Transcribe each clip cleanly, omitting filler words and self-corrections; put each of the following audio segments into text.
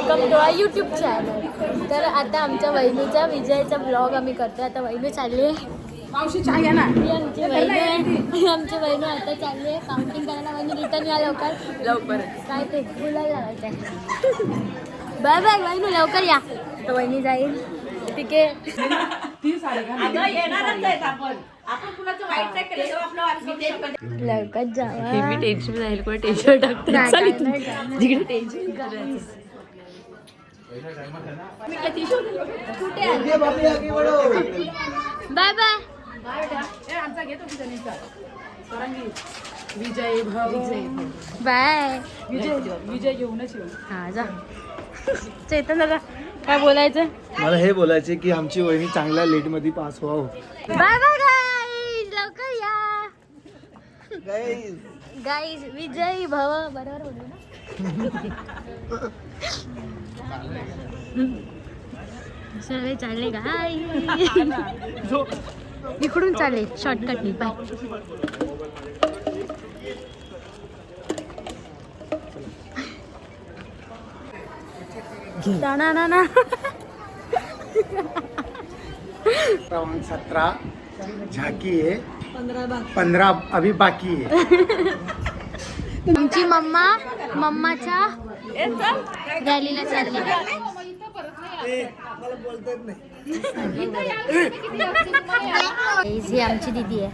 Welcome to our YouTube channel. तर आता आमच्या वहिनीचा विजयचा ब्लॉग आम्ही करतो. आता वहिनी चालली आहे मावशी चहा घ्या ना. ही आमची वहिनी आता चालली आहे काउंटिंग करायला. वहिनी रिटर्न या लवकर काय ते बोलायला लावायचं आहे. बाय बाय वहिनी लवकर या. तर वहिनी जाईल ठीक आहे. लवकर जावा. मी टेन्शन राहील कोणी टेन्शन टाकतो जिकडे टेन्शन करायचं. Bye bye. आमचा घेतो विजय भव बाय. विजय घेऊनच येऊ. हा जा. चेतन दादा काय बोलायचं. मला हे बोलायचे की आमची वहिनी चांगल्या लेट मध्ये पास व्हावं. बाय बाय गाईज लवकर या. गाईज विजयी भव बरोबर बोलू ना. सर्व चालले गाई. इकडून चालेल शॉर्टकटनी बाय. ना क्रमांक 17 झाकी है 15 अभी बाकी है. आमची मम्माच्या रॅलीला चालली. ही आमची दीदी आहे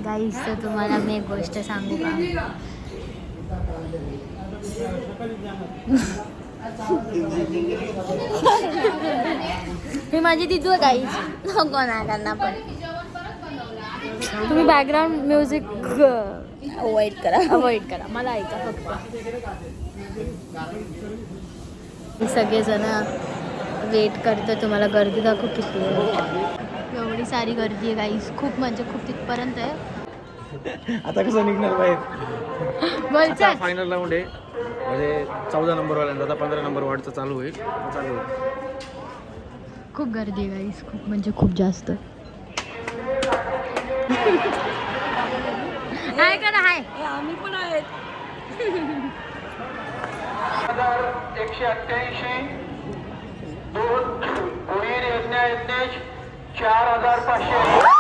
गाईस. तर तुम्हाला मी एक गोष्ट सांगू का. ही माझी दीदू आहे गाईस. नको ना त्यांना पण. तुम्ही बॅकग्राऊंड म्युझिक अवॉइड करा मला ऐका फक्त. सगळेजण वेट करतो. तुम्हाला गर्दी दाखवू किती आहे. एवढी सारी गर्दी आहे गाईस. खूप म्हणजे खूप तिथपर्यंत आहे. आता कसं निघणार बाहेर. बोलचा फायनल राऊंड आहे म्हणजे 14 नंबर वाल्यांचा. आता 15 नंबर वाढचं चालू होईल. खूप गर्दी आहे गाईस. खूप म्हणजे खूप जास्त. हाय करा हाय. आम्ही पण आहेत. 188 2 पुढील यज्ञ 4500.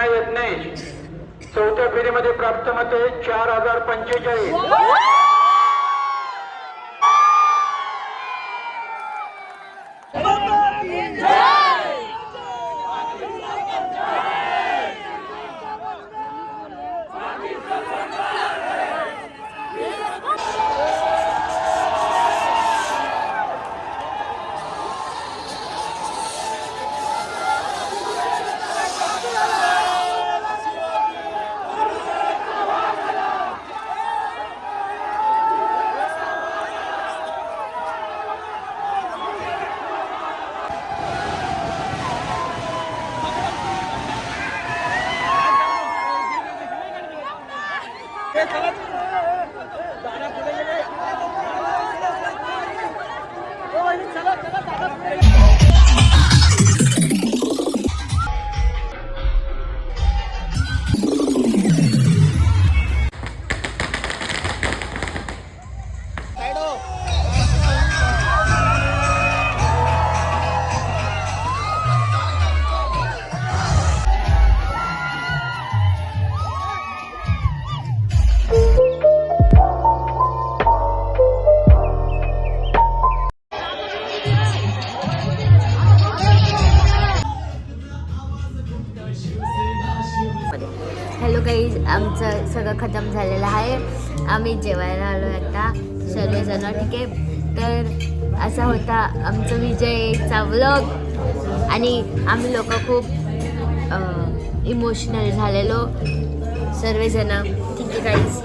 यज्ञेश चौथ्या फेरीमध्ये प्राप्त मते 4045. हॅलो गाईज, आमचं सगळं खतम झालेलं आहे. आम्ही जेवायला आलो आता. सर्वजण. ठीक आहे, तर असा होता आमचं विजयचा व्लॉग आणि आम्ही लोक खूप इमोशनल झालेलो सर्वजण. ठीक आहे गाईज,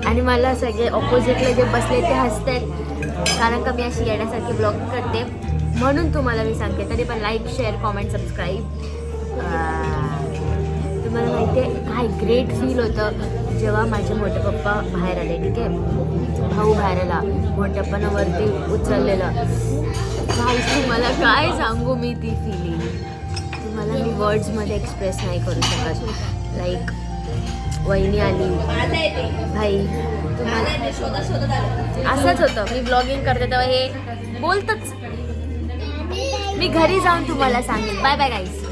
आणि मला सगळे ऑपोजिटला जे बसले ते हसतात कारण का मी अशी येण्यासारखी ब्लॉग करते म्हणून तुम्हाला मी सांगते. तरी पण लाईक, शेअर, कॉमेंट, सबस्क्राईब. तुम्हाला माहिती आहे काय ग्रेट फील होतं जेव्हा माझे मोठे पप्पा बाहेर आले. ठीक आहे, भाऊ बाहेर आला, मोठ्यापणावरती उचललेलं. तुम्हाला काय सांगू मी ती फिलिंग, तुम्हाला मी वर्ड्समध्ये एक्सप्रेस नाही करू शकत. लाईक वहिनी आली, भाई तुम्हाला असंच होतं. मी ब्लॉगिंग करते तेव्हा हे बोलतच. मी घरी जाऊन तुम्हाला सांगेन. बाय बाय गाईस.